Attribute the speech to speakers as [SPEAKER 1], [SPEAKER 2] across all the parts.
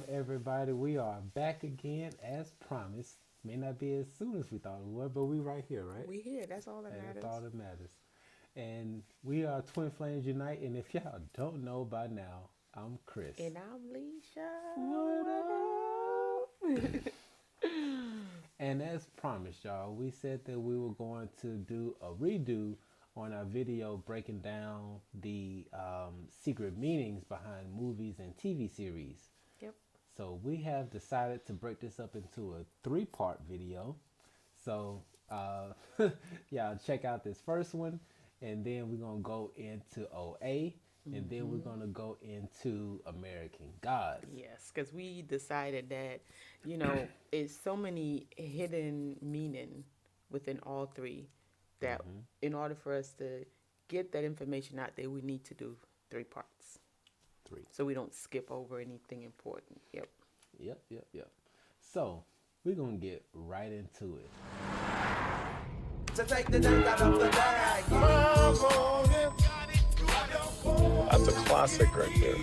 [SPEAKER 1] everybody? We are back again as promised. May not be as soon as we thought it would, but we right here, right?
[SPEAKER 2] We here. That's all that
[SPEAKER 1] And that's
[SPEAKER 2] matters.
[SPEAKER 1] all that matters. And we are Twin Flames Unite. And if y'all don't know by now, I'm Chris.
[SPEAKER 2] And I'm Leisha.
[SPEAKER 1] What up? And as promised, y'all, we said that we were going to do a redo on our video breaking down the secret meanings behind movies and TV series.
[SPEAKER 2] Yep.
[SPEAKER 1] So we have decided to break this up into a 3-part video. So yeah, check out this first one, and then we're gonna go into OA, and then we're gonna go into American Gods.
[SPEAKER 2] Yes, because we decided that, it's so many hidden meaning within all three that in order for us to get that information out there, we need to do 3 parts.
[SPEAKER 1] 3.
[SPEAKER 2] So we don't skip over anything important. Yep.
[SPEAKER 1] Yep. So we're gonna get right into it.
[SPEAKER 3] To take the dirt out of the bag.
[SPEAKER 4] That's a classic right there.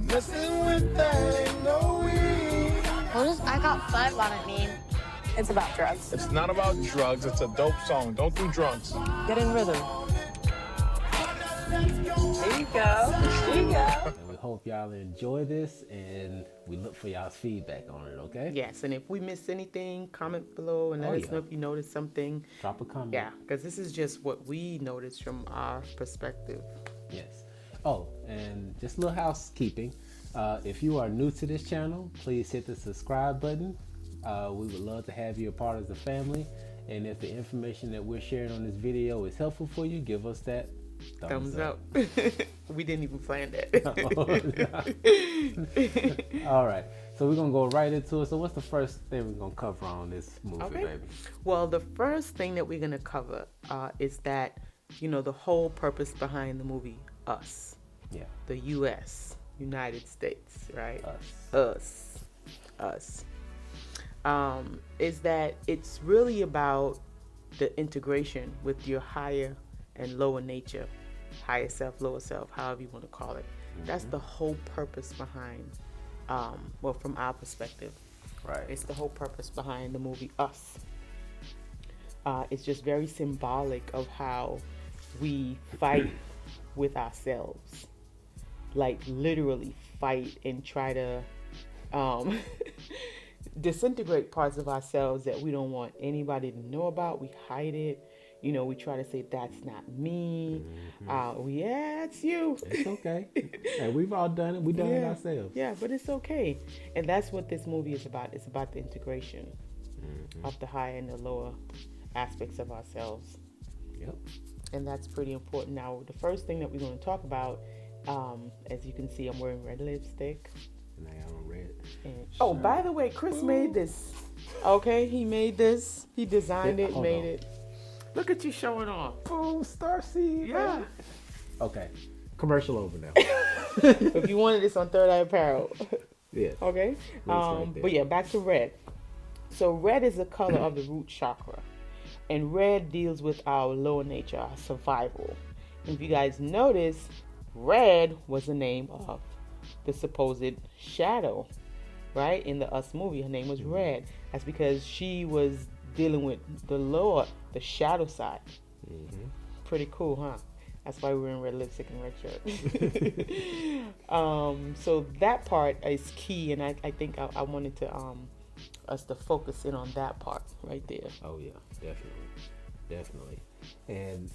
[SPEAKER 3] Messing with that ain't no weed.
[SPEAKER 5] What does I got 5 on it mean?
[SPEAKER 6] It's about drugs.
[SPEAKER 4] It's not about drugs. It's a dope song. Don't do drugs.
[SPEAKER 6] Get in rhythm. There you go. There you go.
[SPEAKER 1] And we hope y'all enjoy this, and we look for y'all's feedback on it, okay?
[SPEAKER 2] Yes, and if we missed anything, comment below and let us know if you noticed something.
[SPEAKER 1] Drop a comment.
[SPEAKER 2] Yeah, because this is just what we noticed from our perspective.
[SPEAKER 1] Yes. Oh, and just a little housekeeping. If you are new to this channel, please hit the subscribe button. We would love to have you a part of the family. And if the information that we're sharing on this video is helpful for you, give us that thumbs up.
[SPEAKER 2] We didn't even plan that.
[SPEAKER 1] All right. So we're going to go right into it. So what's the first thing we're going to cover on this movie,
[SPEAKER 2] Okay.
[SPEAKER 1] baby?
[SPEAKER 2] Well, the first thing that we're going to cover is that, the whole purpose behind the movie Us.
[SPEAKER 1] Yeah.
[SPEAKER 2] The U.S., United States, right?
[SPEAKER 1] Us.
[SPEAKER 2] Is that it's really about the integration with your higher and lower nature, higher self, lower self, however you want to call it. That's the whole purpose behind, from our perspective.
[SPEAKER 1] Right.
[SPEAKER 2] It's the whole purpose behind the movie Us. It's just very symbolic of how we fight with ourselves. Like literally fight and try to disintegrate parts of ourselves that we don't want anybody to know about. We hide it. We try to say, that's not me. Yeah, it's you.
[SPEAKER 1] It's okay. And we've all done it. We've done it ourselves.
[SPEAKER 2] Yeah, but it's okay. And that's what this movie is about. It's about the integration of the higher and the lower aspects of ourselves.
[SPEAKER 1] Yep.
[SPEAKER 2] And that's pretty important. Now, the first thing that we're going to talk about, as you can see, I'm wearing red lipstick.
[SPEAKER 1] And I got on red.
[SPEAKER 2] And, by the way, Chris made this. Okay, he made this. He designed it,
[SPEAKER 1] hold
[SPEAKER 2] made
[SPEAKER 1] on.
[SPEAKER 2] it. Look at you showing off.
[SPEAKER 1] Oh, Starseed.
[SPEAKER 2] Yeah.
[SPEAKER 1] Man. Okay. Commercial over now.
[SPEAKER 2] If you wanted this on Third Eye Apparel.
[SPEAKER 1] Yeah.
[SPEAKER 2] Okay.
[SPEAKER 1] Right there.
[SPEAKER 2] But yeah, back to red. So red is the color of the root chakra. And red deals with our lower nature, our survival. And if you guys notice, red was the name of the supposed shadow, right? In the Us movie, her name was Red. That's because she was dealing with the shadow side. Pretty cool, huh? That's why we're in red lipstick and red shirt. So that part is key, and I think I wanted to us to focus in on that part right there.
[SPEAKER 1] Oh yeah, definitely. And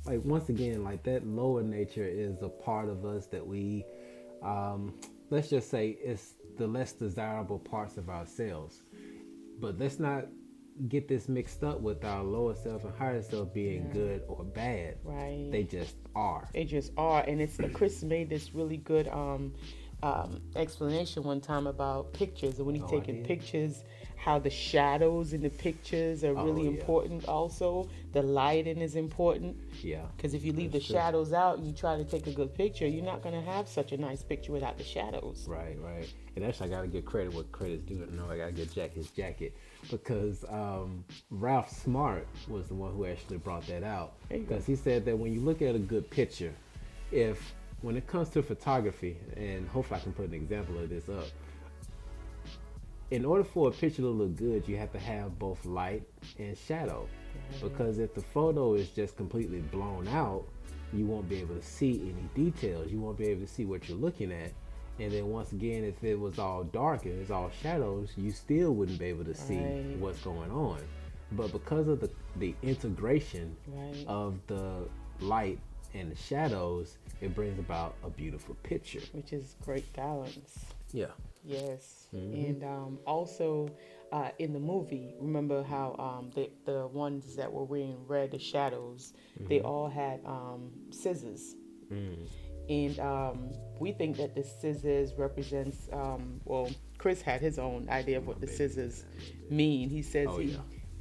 [SPEAKER 1] like once again, like that lower nature is a part of us that we let's just say it's the less desirable parts of ourselves. But let's not get this mixed up with our lower self and higher self being good or bad.
[SPEAKER 2] Right.
[SPEAKER 1] They just are.
[SPEAKER 2] They just are. And it's Chris made this really good explanation one time about pictures. And when he's taking pictures, how the shadows in the pictures are really important also. The lighting is important.
[SPEAKER 1] Yeah.
[SPEAKER 2] Because if you leave the shadows out and you try to take a good picture, you're not going to have such a nice picture without the shadows.
[SPEAKER 1] Right. And actually, I got to give credit what credit's due. I got to give Jack his jacket. Because Ralph Smart was the one who actually brought that out. Because he said that when you look at a good picture, if when it comes to photography, and hopefully I can put an example of this up. In order for a picture to look good, you have to have both light and shadow. Because if the photo is just completely blown out, you won't be able to see any details. You won't be able to see what you're looking at. And then once again, if it was all dark and it's all shadows, you still wouldn't be able to see what's going on. But because of the integration of the light and the shadows, it brings about a beautiful picture.
[SPEAKER 2] Which is great balance.
[SPEAKER 1] Yeah.
[SPEAKER 2] Yes. And also in the movie, remember how the ones that were wearing red, the shadows, they all had scissors. And we think that the scissors represents, well, Chris had his own idea of what the scissors mean. He says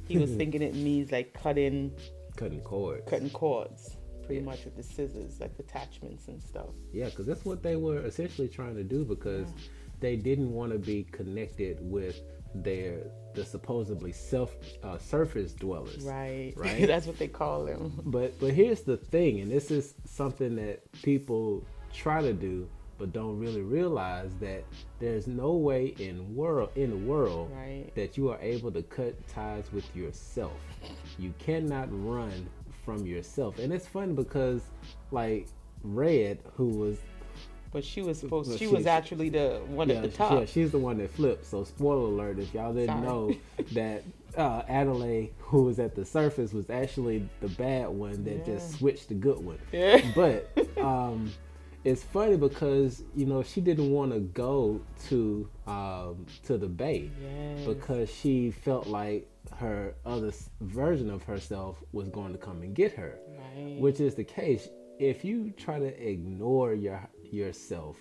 [SPEAKER 2] he was thinking it means like cutting cords. Pretty much with the scissors, like attachments and stuff. Yeah,
[SPEAKER 1] because that's what they were essentially trying to do, because they didn't want to be connected with the supposedly surface dwellers.
[SPEAKER 2] Right.
[SPEAKER 1] Right.
[SPEAKER 2] That's what they call them.
[SPEAKER 1] But here's the thing, and this is something that people try to do, but don't really realize that there's no way in the world that you are able to cut ties with yourself. You cannot run from yourself. And it's funny because like Red, who was
[SPEAKER 2] she was actually the one at the top.
[SPEAKER 1] Yeah, she's the one that flipped. So spoiler alert, if y'all didn't know that Adelaide, who was at the surface, was actually the bad one that just switched the good one. Yeah. But it's funny because, you know, she didn't want to go to the bay because she felt like her other version of herself was going to come and get her, which is the case. If you try to ignore yourself,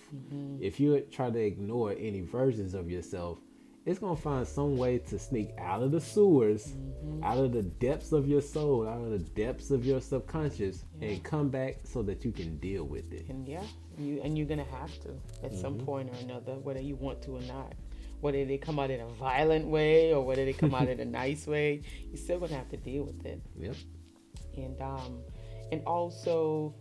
[SPEAKER 1] if you try to ignore any versions of yourself, it's going to find some way to sneak out of the sewers, out of the depths of your soul, out of the depths of your subconscious, and come back so that you can deal with it.
[SPEAKER 2] And you're going to have to at some point or another, whether you want to or not. Whether they come out in a violent way or whether they come out in a nice way, you're still going to have to deal with it.
[SPEAKER 1] Yep.
[SPEAKER 2] And also,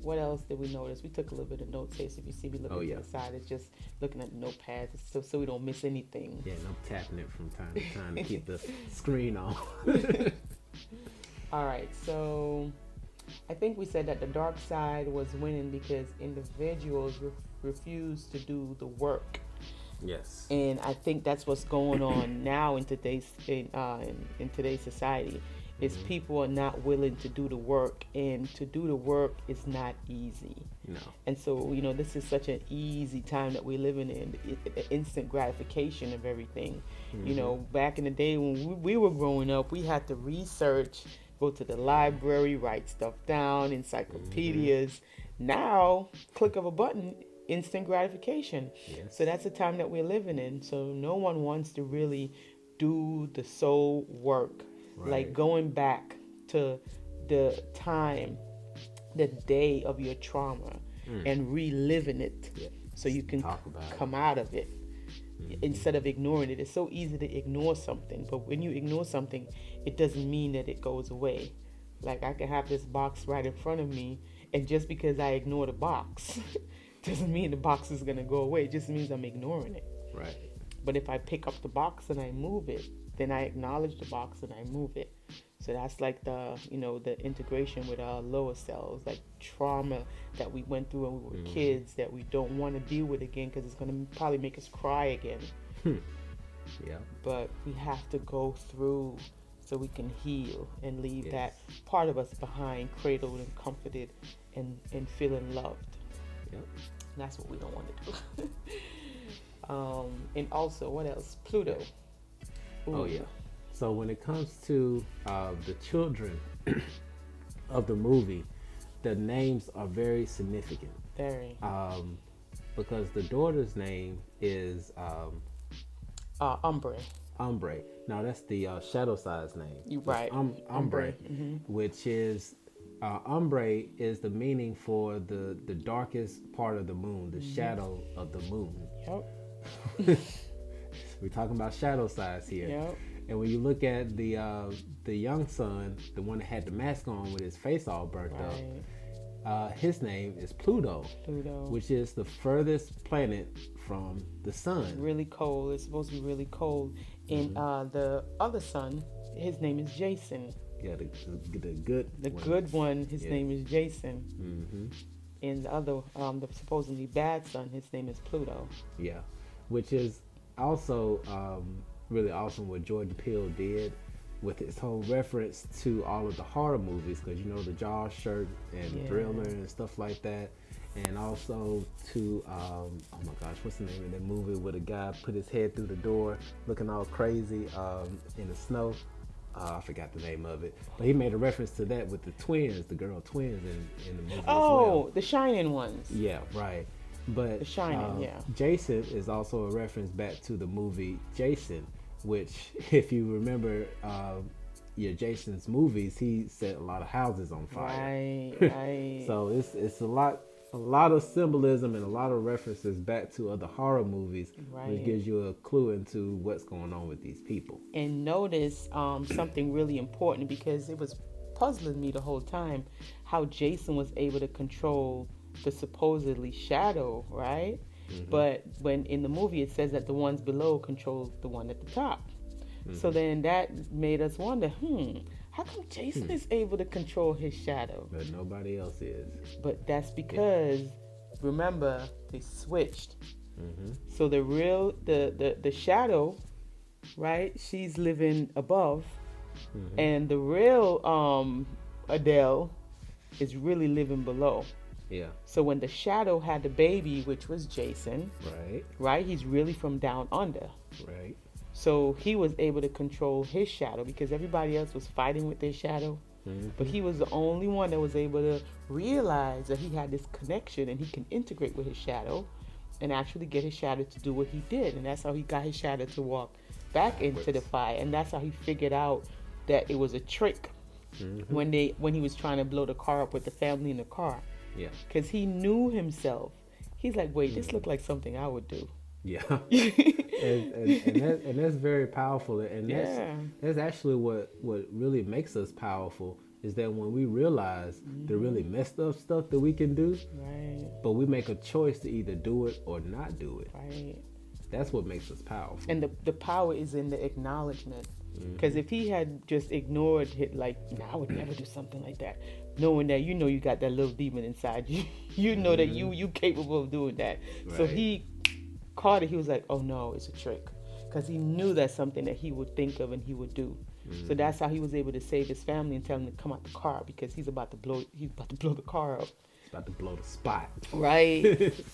[SPEAKER 2] what else did we notice? We took a little bit of notes here, so if you see me looking to the side, it's just looking at the notepads so we don't miss anything.
[SPEAKER 1] Yeah, and I'm tapping it from time to time to keep the screen on.
[SPEAKER 2] All right, so I think we said that the dark side was winning because individuals refused to do the work.
[SPEAKER 1] Yes. And
[SPEAKER 2] I think that's what's going on now in today's society. Is people are not willing to do the work, and to do the work is not easy.
[SPEAKER 1] No.
[SPEAKER 2] And so, you know, this is such an easy time that we're living in, instant gratification of everything. You know, back in the day when we were growing up, we had to research, go to the library, write stuff down, encyclopedias. Now, click of a button, instant gratification. Yes. So that's the time that we're living in. So no one wants to really do the soul work. Like going back to the time, the day of your trauma and reliving it so you can come out of it instead of ignoring it. It's so easy to ignore something, but when you ignore something, it doesn't mean that it goes away. Like I can have this box right in front of me, and just because I ignore the box doesn't mean the box is going to go away. It just means I'm ignoring it.
[SPEAKER 1] Right.
[SPEAKER 2] But if I pick up the box and I move it, then I acknowledge the box and I move it. So that's like the integration with our lower selves, like trauma that we went through when we were kids that we don't want to deal with again because it's going to probably make us cry again.
[SPEAKER 1] Yeah.
[SPEAKER 2] But we have to go through so we can heal and leave that part of us behind, cradled and comforted and feeling loved.
[SPEAKER 1] Yep.
[SPEAKER 2] And that's what we don't want to do. And also, what else? Pluto. Ooh.
[SPEAKER 1] Oh yeah. So when it comes to the children of the movie, the names are very significant.
[SPEAKER 2] Very.
[SPEAKER 1] Because the daughter's name is
[SPEAKER 2] Umbre.
[SPEAKER 1] Umbre. Now that's the shadow side's name.
[SPEAKER 2] You're right.
[SPEAKER 1] Umbre, which is Umbre is the meaning for the darkest part of the moon, the shadow of the moon.
[SPEAKER 2] Yep.
[SPEAKER 1] We're talking about shadow sides here.
[SPEAKER 2] Yep.
[SPEAKER 1] And when you look at the young son, the one that had the mask on with his face all burnt up, his name is Pluto, which is the furthest planet from the sun.
[SPEAKER 2] Really cold. It's supposed to be really cold. And the other son, his name is Jason.
[SPEAKER 1] Yeah, the
[SPEAKER 2] good one. His name is Jason. And the other, the supposedly bad son, his name is Pluto.
[SPEAKER 1] Yeah, which is also really awesome what Jordan Peele did with his whole reference to all of the horror movies, because you know the Jaws shirt and Thriller and stuff like that, and also to oh my gosh, what's the name of that movie where the guy put his head through the door looking all crazy in the snow? I forgot the name of it, but he made a reference to that with the twins, the girl twins in the movie as well.
[SPEAKER 2] The Shining ones.
[SPEAKER 1] Yeah, right. But
[SPEAKER 2] The Shining,
[SPEAKER 1] Jason is also a reference back to the movie Jason, which, if you remember Jason's movies, he set a lot of houses on fire.
[SPEAKER 2] Right.
[SPEAKER 1] So it's a lot of symbolism and a lot of references back to other horror movies, which gives you a clue into what's going on with these people.
[SPEAKER 2] And notice something really important, because it was puzzling me the whole time how Jason was able to control the supposedly shadow, right? But when in the movie it says that the ones below control the one at the top. So then that made us wonder, how come Jason is able to control his shadow?
[SPEAKER 1] But nobody else is.
[SPEAKER 2] But that's because, remember, they switched. So the real, the shadow, right? She's living above. And the real Adele is really living below.
[SPEAKER 1] Yeah.
[SPEAKER 2] So when the shadow had the baby, which was Jason, right? He's really from down under.
[SPEAKER 1] Right.
[SPEAKER 2] So he was able to control his shadow, because everybody else was fighting with their shadow. But he was the only one that was able to realize that he had this connection and he can integrate with his shadow and actually get his shadow to do what he did. And that's how he got his shadow to walk back into the fire. And that's how he figured out that it was a trick when he was trying to blow the car up with the family in the car.
[SPEAKER 1] Yeah.
[SPEAKER 2] Because he knew himself. He's like, wait, this looked like something I would do.
[SPEAKER 1] Yeah. and that's very powerful. And that's actually what really makes us powerful, is that when we realize the really messed up stuff that we can do, but we make a choice to either do it or not do it.
[SPEAKER 2] Right.
[SPEAKER 1] That's what makes us powerful.
[SPEAKER 2] And the power is in the acknowledgement. Because if he had just ignored it, like, I would never do something like that, knowing that you got that little demon inside you, you know that you capable of doing that. Right. So he caught it. He was like, oh no, it's a trick, because he knew that's something that he would think of and he would do. So that's how he was able to save his family and tell them to come out the car, because he's about to blow the car up.
[SPEAKER 1] He's about to blow the spot.
[SPEAKER 2] Right.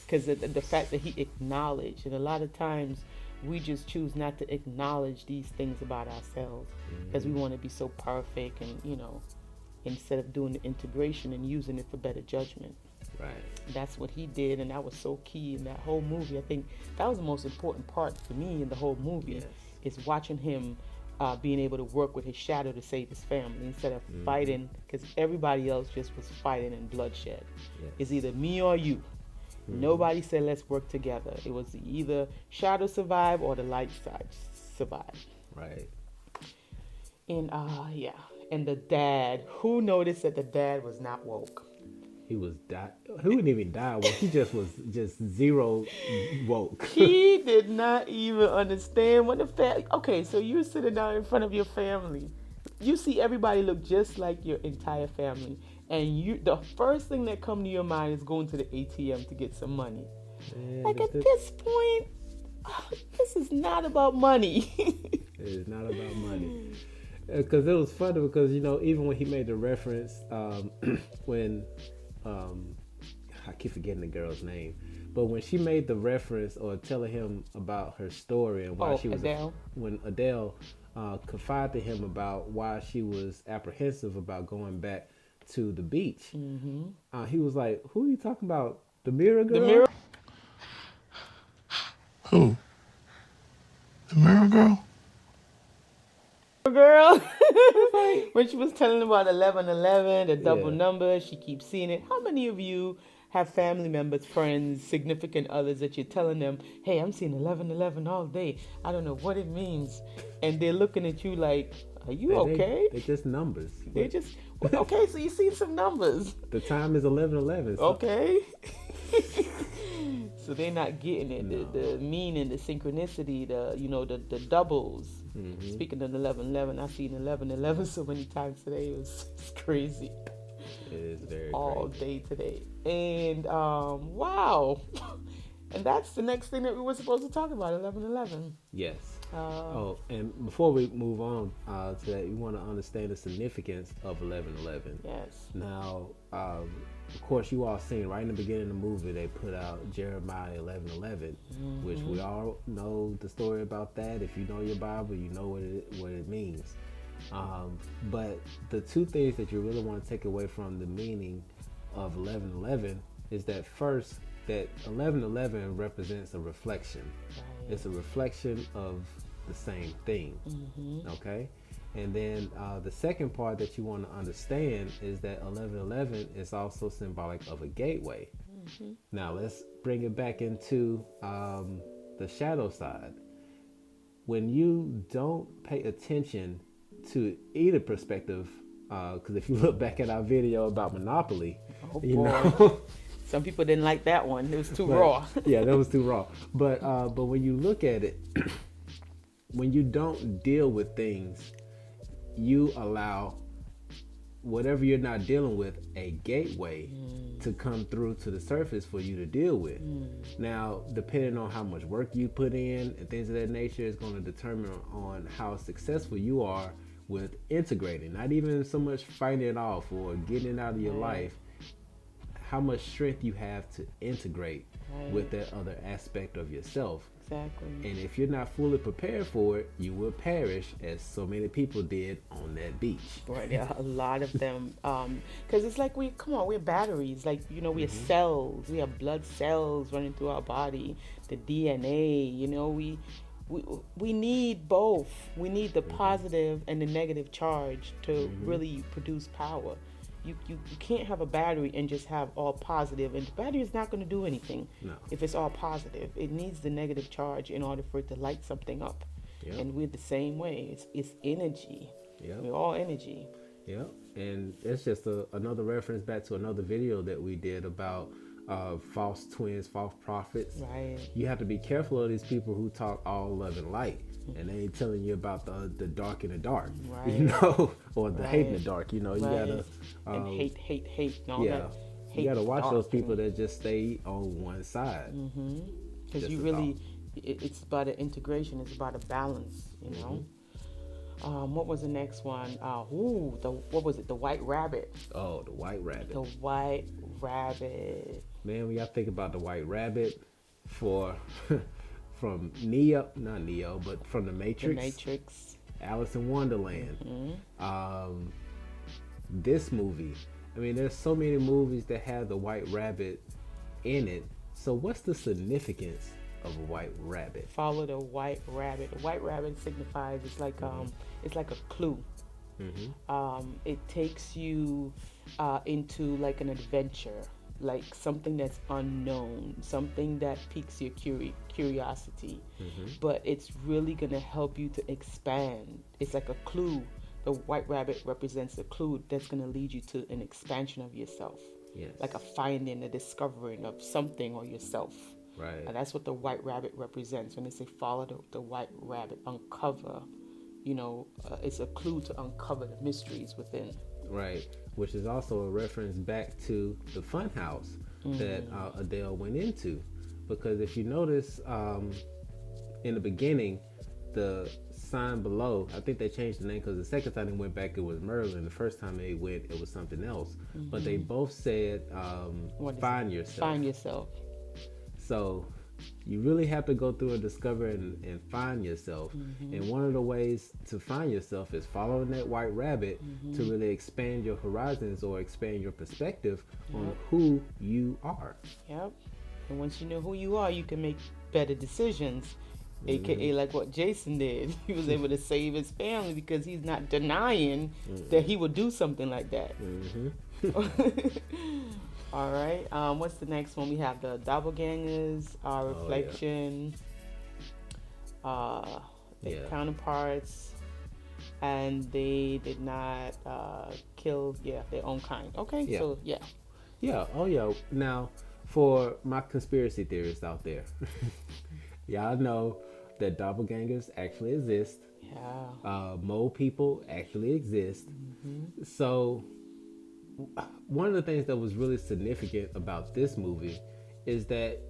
[SPEAKER 2] Because the fact that he acknowledged, and a lot of times we just choose not to acknowledge these things about ourselves because we want to be so perfect, and instead of doing the integration and using it for better judgment.
[SPEAKER 1] Right.
[SPEAKER 2] That's what he did, and that was so key in that whole movie. I think that was the most important part for me in the whole movie, is watching him being able to work with his shadow to save his family instead of fighting, because everybody else just was fighting in bloodshed. It's either me or you. Nobody said let's work together. It was either shadow survive or the light side survive.
[SPEAKER 1] Right.
[SPEAKER 2] And and the dad, who noticed that the dad was not woke?
[SPEAKER 1] He was He wouldn't even die woke. He was zero woke.
[SPEAKER 2] He did not even understand what the family. Okay, so you're sitting down in front of your family. You see everybody look just like your entire family, and the first thing that come to your mind is going to the ATM to get some money. Like at this point, this is not about money.
[SPEAKER 1] It is not about money. Because it was funny, because even when he made the reference when I keep forgetting the girl's name, but when she made the reference or telling him about her story and why she was
[SPEAKER 2] Adele.
[SPEAKER 1] When Adele confided to him about why she was apprehensive about going back to the beach, he was like, "Who are you talking about? The mirror girl?"
[SPEAKER 2] The mirror.
[SPEAKER 3] Who? The mirror girl?
[SPEAKER 2] Girl. When she was telling about 1111, the double number, she keeps seeing it. How many of you have family members, friends, significant others that you're telling them, hey, I'm seeing 1111 all day, I don't know what it means, and they're looking at you like, Are you okay?
[SPEAKER 1] They're just numbers.
[SPEAKER 2] They just okay. So you seen some numbers.
[SPEAKER 1] The time is 11:11. So
[SPEAKER 2] Okay. So they're not getting it.
[SPEAKER 1] No.
[SPEAKER 2] The meaning, the synchronicity, the doubles.
[SPEAKER 1] Mhm.
[SPEAKER 2] Speaking of 11:11, I've seen 11:11 so many times today. It's crazy.
[SPEAKER 1] It is very
[SPEAKER 2] All
[SPEAKER 1] crazy.
[SPEAKER 2] day today. And wow. And that's the next thing that we were supposed to talk about, 11:11.
[SPEAKER 1] Yes. And before we move on to that, you want to understand the significance of 11:11.
[SPEAKER 2] Yes.
[SPEAKER 1] Now, of course, you all seen right in the beginning of the movie, they put out Jeremiah 11:11, which we all know the story about that. If you know your Bible, you know what it means. But the two things that you really want to take away from the meaning of 11:11 is that first, that 11:11 represents a reflection.
[SPEAKER 2] Right.
[SPEAKER 1] It's a reflection of the same thing. Okay? And then the second part that you want to understand is that 11:11 is also symbolic of a gateway. Now let's bring it back into the shadow side. When you don't pay attention to either perspective, because if you look back at our video about Monopoly,
[SPEAKER 2] Oh
[SPEAKER 1] you
[SPEAKER 2] boy.
[SPEAKER 1] know,
[SPEAKER 2] Some people didn't like that one. It was too
[SPEAKER 1] but-
[SPEAKER 2] raw.
[SPEAKER 1] yeah, that was too raw. But when you look at it, when you don't deal with things, you allow whatever you're not dealing with a gateway to come through to the surface for you to deal with. Now, depending on how much work you put in and things of that nature is going to determine on how successful you are with integrating, not even so much fighting it off or getting it out of your life, how much strength you have to integrate with that other aspect of yourself.
[SPEAKER 2] Exactly.
[SPEAKER 1] And if you're not fully prepared for it, you will perish, as so many people did on that beach.
[SPEAKER 2] Right, there are a lot of them. Because it's like we're batteries. Like, we're cells. We have blood cells running through our body. The DNA, we need both. We need the positive and the negative charge to really produce power. You can't have a battery and just have all positive, and the battery is not going to do anything if it's all positive. It needs the negative charge in order for it to light something up.
[SPEAKER 1] Yep.
[SPEAKER 2] And we're the same way. It's energy.
[SPEAKER 1] Yep.
[SPEAKER 2] We're all energy.
[SPEAKER 1] Yep. And it's just another reference back to another video that we did about false twins, false prophets.
[SPEAKER 2] Right.
[SPEAKER 1] You have to be careful of these people who talk all love and light, and they ain't telling you about the dark in the dark,
[SPEAKER 2] Right.
[SPEAKER 1] or the hate in the dark. You gotta
[SPEAKER 2] and hate and all that.
[SPEAKER 1] You gotta watch
[SPEAKER 2] dark
[SPEAKER 1] those people
[SPEAKER 2] and-
[SPEAKER 1] that just stay on one side.
[SPEAKER 2] Because
[SPEAKER 1] Just
[SPEAKER 2] you
[SPEAKER 1] a
[SPEAKER 2] really, it's about an integration. It's about a balance, What was the next one? What was it? The White Rabbit.
[SPEAKER 1] Oh, the White Rabbit.
[SPEAKER 2] The White Rabbit.
[SPEAKER 1] Man, when y'all think about the White Rabbit, from not Neo, but from the Matrix.
[SPEAKER 2] The Matrix.
[SPEAKER 1] Alice in Wonderland. This movie. I mean, there's so many movies that have the White Rabbit in it. So what's the significance of a White Rabbit?
[SPEAKER 2] Follow the White Rabbit. The White Rabbit signifies it's like a clue. It takes you into like an adventure, like something that's unknown, something that piques your curiosity, but it's really gonna help you to expand. It's like a clue. The White Rabbit represents a clue that's gonna lead you to an expansion of yourself.
[SPEAKER 1] Yes.
[SPEAKER 2] Like a finding, a discovering of something or yourself.
[SPEAKER 1] Right.
[SPEAKER 2] And that's what the White Rabbit represents. When they say follow the White Rabbit, uncover, it's a clue to uncover the mysteries within.
[SPEAKER 1] Right. Which is also a reference back to the fun house that Adele went into. Because if you notice, in the beginning, the sign below, I think they changed the name because the second time they went back, it was Merlin. The first time they went, it was something else. But they both said, find yourself.
[SPEAKER 2] Find yourself.
[SPEAKER 1] So you really have to go through and discover and find yourself. And one of the ways to find yourself is following that White Rabbit to really expand your horizons or expand your perspective on who you are.
[SPEAKER 2] Yep. And once you know who you are, you can make better decisions. AKA like what Jason did. He was able to save his family because he's not denying that he would do something like that. All right. What's the next one? We have the doppelgangers, reflection, the counterparts. and they did not kill their own kind. Okay,
[SPEAKER 1] Yeah.
[SPEAKER 2] so
[SPEAKER 1] Yeah. Oh yeah. Now, for my conspiracy theorists out there, y'all know that doppelgangers actually exist. Mole people actually exist. So one of the things that was really significant about this movie is that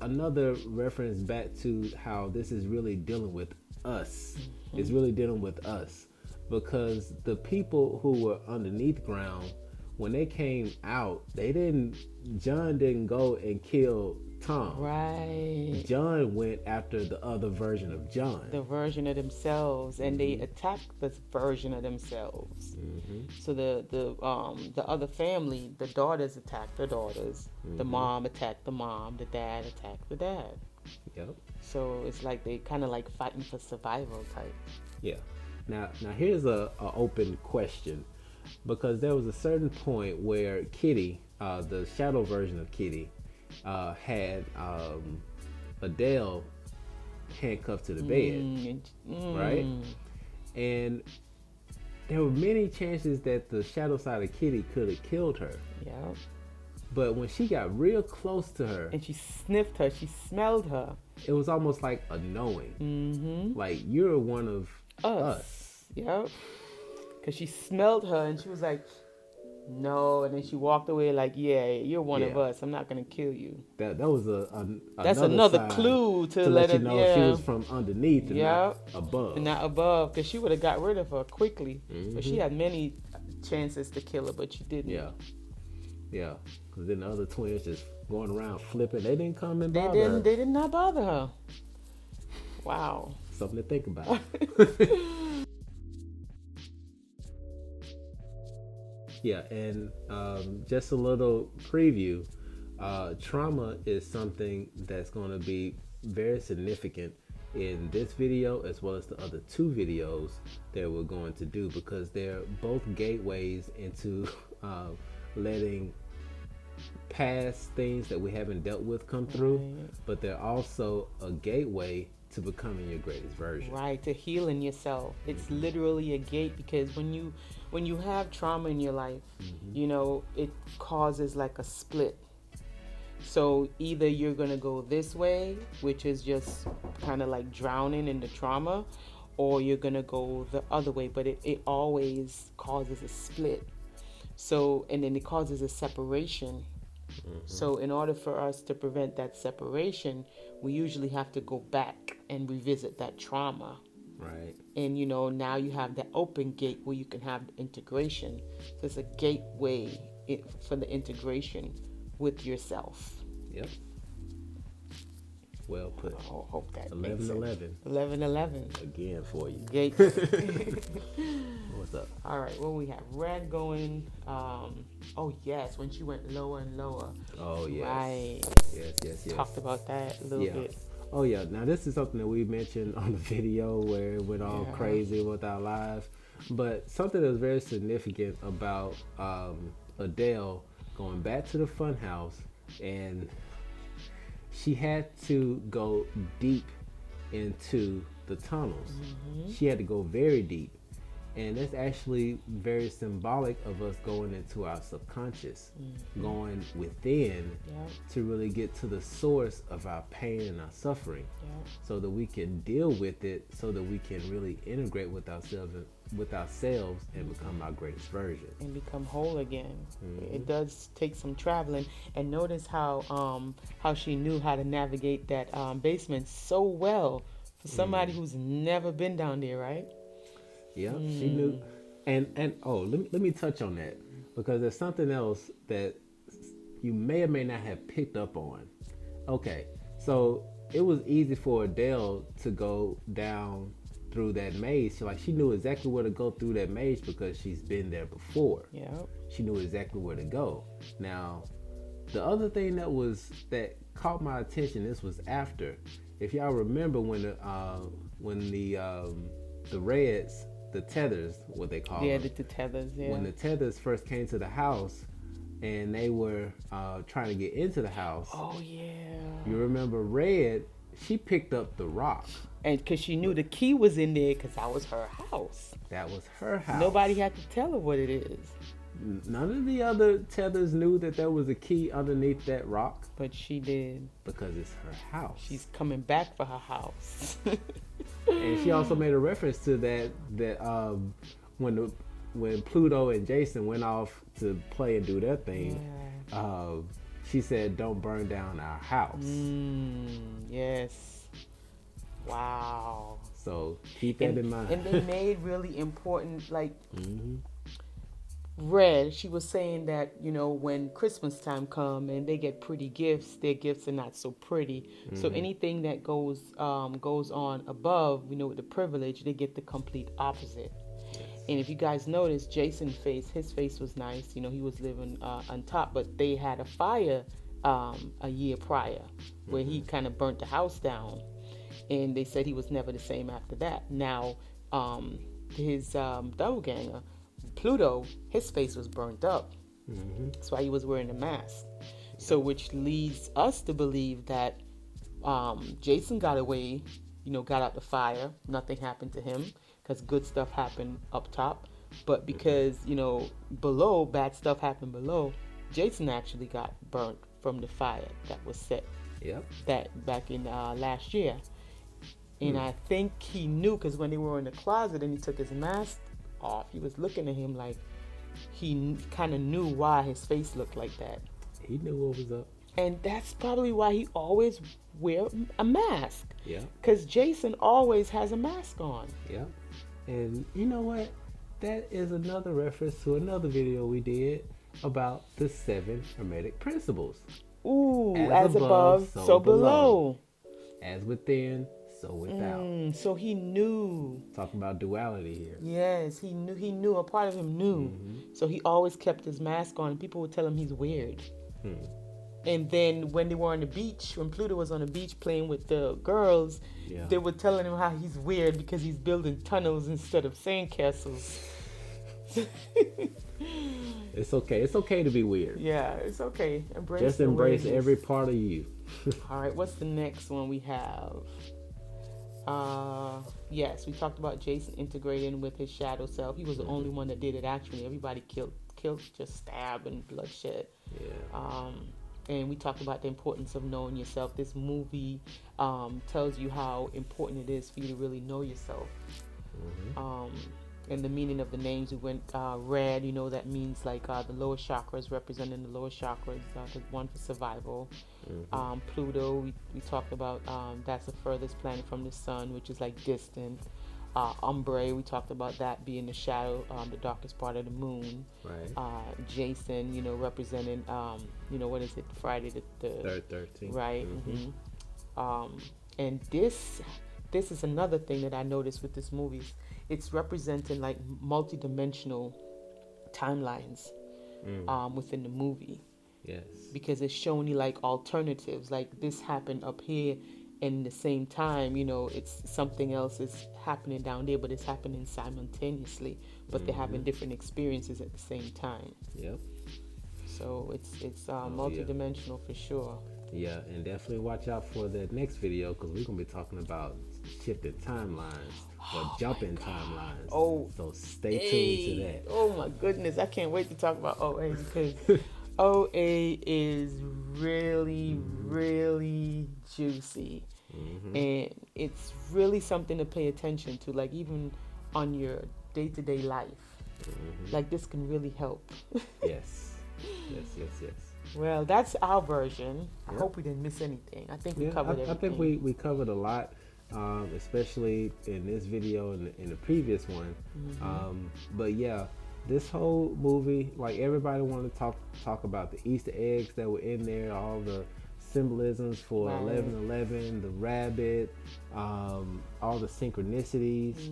[SPEAKER 1] another reference back to how this is really dealing with us. It's really dealing with us, because the people who were underneath ground, when they came out, John didn't go and kill Tom.
[SPEAKER 2] right.
[SPEAKER 1] John went after the other version of John.
[SPEAKER 2] The version of themselves, and they attacked this version of themselves. So the other family, the daughters attacked the daughters, the mom attacked the mom, the dad attacked the dad.
[SPEAKER 1] Yep.
[SPEAKER 2] So it's like they kind of like fighting for survival type.
[SPEAKER 1] Yeah. Now here's a open question, because there was a certain point where Kitty, the shadow version of Kitty, had Adele handcuffed to the bed, right? And there were many chances that the shadow side of Kitty could have killed her.
[SPEAKER 2] Yeah.
[SPEAKER 1] But when she got real close to her,
[SPEAKER 2] And she sniffed her, she smelled her.
[SPEAKER 1] it was almost like a knowing. Like, you're one of us.
[SPEAKER 2] Yep. Because she smelled her and she was like, no. And then she walked away like, yeah, you're one of
[SPEAKER 1] Yeah.
[SPEAKER 2] us. I'm not going to kill you.
[SPEAKER 1] That was
[SPEAKER 2] That's another
[SPEAKER 1] sign
[SPEAKER 2] clue to
[SPEAKER 1] let you
[SPEAKER 2] it,
[SPEAKER 1] know
[SPEAKER 2] yeah.
[SPEAKER 1] she was from underneath and not
[SPEAKER 2] Yep.
[SPEAKER 1] above.
[SPEAKER 2] And not above, because she would have got rid of her quickly. But she had many chances to kill her, but she didn't.
[SPEAKER 1] Yeah. Because then the other twins just going around flipping. They didn't come and
[SPEAKER 2] They
[SPEAKER 1] bother her.
[SPEAKER 2] didn't. They did not bother her. Wow.
[SPEAKER 1] Something to think about. Yeah, and just a little preview. Trauma is something that's going to be very significant in this video, as well as the other two videos that we're going to do, because they're both gateways into letting past things that we haven't dealt with come through, but they're also a gateway to becoming your greatest version.
[SPEAKER 2] Right, to healing yourself. It's literally a gate, because when you have trauma in your life, you know, it causes like a split. So either you're gonna go this way, which is just kind of like drowning in the trauma, or you're gonna go the other way, but it always causes a split. So, and then it causes a separation. So in order for us to prevent that separation, we usually have to go back and revisit that trauma.
[SPEAKER 1] Right.
[SPEAKER 2] And you know, now you have that open gate where you can have the integration. So it's a gateway for the integration with yourself.
[SPEAKER 1] Yep. Well put.
[SPEAKER 2] I hope that makes
[SPEAKER 1] 11-11
[SPEAKER 2] sense. 11-11.
[SPEAKER 1] again for you.
[SPEAKER 2] Gate.
[SPEAKER 1] What's up?
[SPEAKER 2] All right, well, we have red going. Oh yes, when she went lower and lower.
[SPEAKER 1] Oh yes.
[SPEAKER 2] Right.
[SPEAKER 1] Yes.
[SPEAKER 2] Talked about that a little bit.
[SPEAKER 1] Oh yeah. Now this is something that we mentioned on the video where it went all crazy with our lives, but something that was very significant about Adele going back to the fun house, and she had to go deep into the tunnels. She had to go very deep. And that's actually very symbolic of us going into our subconscious, going within to really get to the source of our pain and our suffering, so that we can deal with it, so that we can really integrate with ourselves and become our greatest version.
[SPEAKER 2] And become whole again. It does take some traveling. And notice how she knew how to navigate that basement so well for somebody who's never been down there, right?
[SPEAKER 1] Yeah, she knew. And let me touch on that, because there's something else that you may or may not have picked up on. Okay, so it was easy for Adele to go down through that maze. She knew exactly where to go through that maze because she's been there before.
[SPEAKER 2] Yeah.
[SPEAKER 1] She knew exactly where to go. Now, the other thing that caught my attention, this was after. If y'all remember when the Reds, the tethers, what they call them.
[SPEAKER 2] The tethers, yeah.
[SPEAKER 1] When the tethers first came to the house and they were trying to get into the house.
[SPEAKER 2] Oh, yeah.
[SPEAKER 1] You remember Red she picked up the rock.
[SPEAKER 2] And because she knew the key was in there, because that was her house.
[SPEAKER 1] That was her house.
[SPEAKER 2] Nobody had to tell her what it is.
[SPEAKER 1] None of the other tethers knew that there was a key underneath that rock.
[SPEAKER 2] But she did.
[SPEAKER 1] Because it's her house.
[SPEAKER 2] She's coming back for her house.
[SPEAKER 1] And she also made a reference to that when Pluto and Jason went off to play and do their thing, she said, "Don't burn down our house."
[SPEAKER 2] Yes. Wow.
[SPEAKER 1] So keep that in mind.
[SPEAKER 2] And they made really important, like, Red, she was saying that, you know, when Christmas time come and they get pretty gifts, their gifts are not so pretty. So anything that goes on above, you know, with the privilege, they get the complete opposite. And if you guys notice, Jason's face, his face was nice. You know, he was living on top, but they had a fire a year prior where he kind of burnt the house down. And they said he was never the same after that. Now, his doppelganger, Pluto, his face was burnt up. That's why he was wearing a mask. So which leads us to believe that Jason got away, you know, got out the fire. Nothing happened to him because good stuff happened up top. But because, you know, below, bad stuff happened below, Jason actually got burnt from the fire that was set that back in last year. And I think he knew, because when they were in the closet and he took his mask off, he was looking at him like he kind of knew why his face looked like that.
[SPEAKER 1] He knew what was up.
[SPEAKER 2] And that's probably why he always wear a mask.
[SPEAKER 1] Yeah.
[SPEAKER 2] Because Jason always has a mask on.
[SPEAKER 1] Yeah. And you know what? That is another reference to another video we did about the 7 Hermetic principles.
[SPEAKER 2] Ooh, as above, so below.
[SPEAKER 1] As within, so without.
[SPEAKER 2] So he knew.
[SPEAKER 1] Talking about duality here.
[SPEAKER 2] Yes, he knew. A part of him knew. So he always kept his mask on. People would tell him he's weird. And then when they were on the beach, when Pluto was on the beach playing with the girls, they were telling him how he's weird because he's building tunnels instead of sandcastles.
[SPEAKER 1] It's okay. It's okay to be weird.
[SPEAKER 2] Yeah, it's okay.
[SPEAKER 1] Just embrace every part of you.
[SPEAKER 2] All right, what's the next one we have? Yes, we talked about Jason integrating with his shadow self. He was the only one that did it. Actually, everybody killed, just stab and bloodshed. And we talked about the importance of knowing yourself. This movie tells you how important it is for you to really know yourself. And the meaning of the names, we went red, you know, that means like the lower chakras, representing the lower chakras, the one for survival. Pluto, we talked about, that's the furthest planet from the sun, which is like distant. Umbre, we talked about that being the shadow, the darkest part of the moon. Jason, you know, representing, you know, what is it, Friday the
[SPEAKER 1] Third 13th.
[SPEAKER 2] Right. And this is another thing that I noticed with this movie. It's representing like multi-dimensional timelines within the movie.
[SPEAKER 1] Yes.
[SPEAKER 2] Because it's showing you like alternatives, like this happened up here, and the same time, you know, it's something else is happening down there, but it's happening simultaneously, but they're having different experiences at the same time.
[SPEAKER 1] Yep.
[SPEAKER 2] So it's multi-dimensional for sure.
[SPEAKER 1] Yeah, and definitely watch out for the next video, because we're going to be talking about shifting timelines or jumping timelines. So stay tuned to that.
[SPEAKER 2] Oh my goodness, I can't wait to talk about OA, because OA is really, really juicy. And it's really something to pay attention to, like even on your day-to-day life. Like this can really help.
[SPEAKER 1] Yes.
[SPEAKER 2] Well, that's our version. I hope we didn't miss anything. I think we covered everything.
[SPEAKER 1] I think we covered a lot, especially in this video and in the previous one. But yeah, this whole movie, like everybody wanted to talk about the Easter eggs that were in there, all the symbolisms for 11/11, the rabbit, all the synchronicities.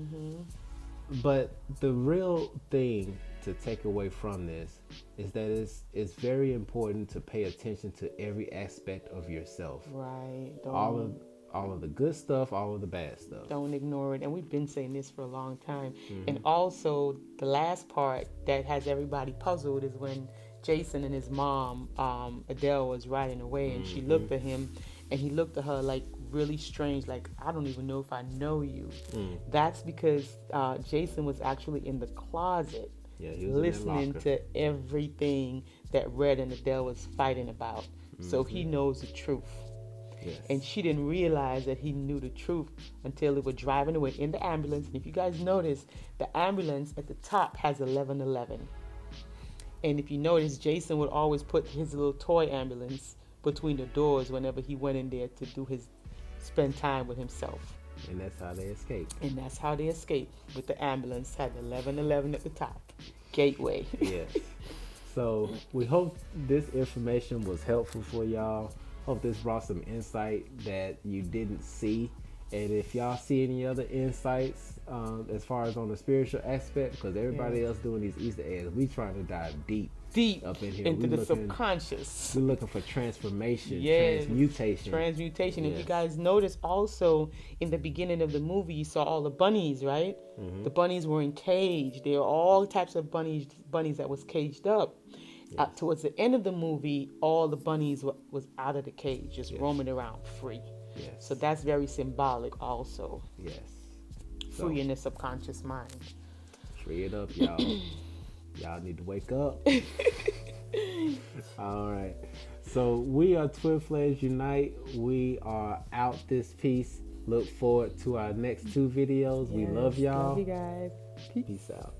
[SPEAKER 1] But the real thing to take away from this is that it's very important to pay attention to every aspect of yourself.
[SPEAKER 2] Right.
[SPEAKER 1] All of the good stuff, all of the bad stuff.
[SPEAKER 2] Don't ignore it. And we've been saying this for a long time. And also the last part that has everybody puzzled is when Jason and his mom, Adele, was riding away, and she looked at him and he looked at her like really strange, like, I don't even know if I know you. That's because Jason was actually in the closet,
[SPEAKER 1] Yeah, he was
[SPEAKER 2] listening
[SPEAKER 1] in that locker.
[SPEAKER 2] to everything that Red and Adele was fighting about. So he knows the truth.
[SPEAKER 1] Yes.
[SPEAKER 2] And she didn't realize that he knew the truth until they were driving away in the ambulance. And if you guys notice, the ambulance at the top has 1111. And if you notice, Jason would always put his little toy ambulance between the doors whenever he went in there to spend time with himself.
[SPEAKER 1] And that's how they escaped.
[SPEAKER 2] And that's how they escaped, with the ambulance had 1111 at the top. Gateway.
[SPEAKER 1] Yes. So we hope this information was helpful for y'all. Hope this brought some insight that you didn't see. And if y'all see any other insights as far as on the spiritual aspect, because everybody else doing these Easter eggs, we trying to dive deep up in here.
[SPEAKER 2] Into the subconscious.
[SPEAKER 1] We're looking for transformation,
[SPEAKER 2] Yes,
[SPEAKER 1] transmutation.
[SPEAKER 2] If you guys notice, also in the beginning of the movie, you saw all the bunnies, right? The bunnies were in cage. There are all types of bunnies that was caged up. Towards the end of the movie, all the bunnies was out of the cage, just roaming around free.
[SPEAKER 1] Yes.
[SPEAKER 2] So that's very symbolic also.
[SPEAKER 1] Yes.
[SPEAKER 2] Free in the subconscious mind.
[SPEAKER 1] Free it up, y'all. Y'all need to wake up. All right. So we are Twin Flames Unite. We are out this piece. Look forward to our next 2 videos. We love y'all.
[SPEAKER 2] Love you guys.
[SPEAKER 1] Peace out.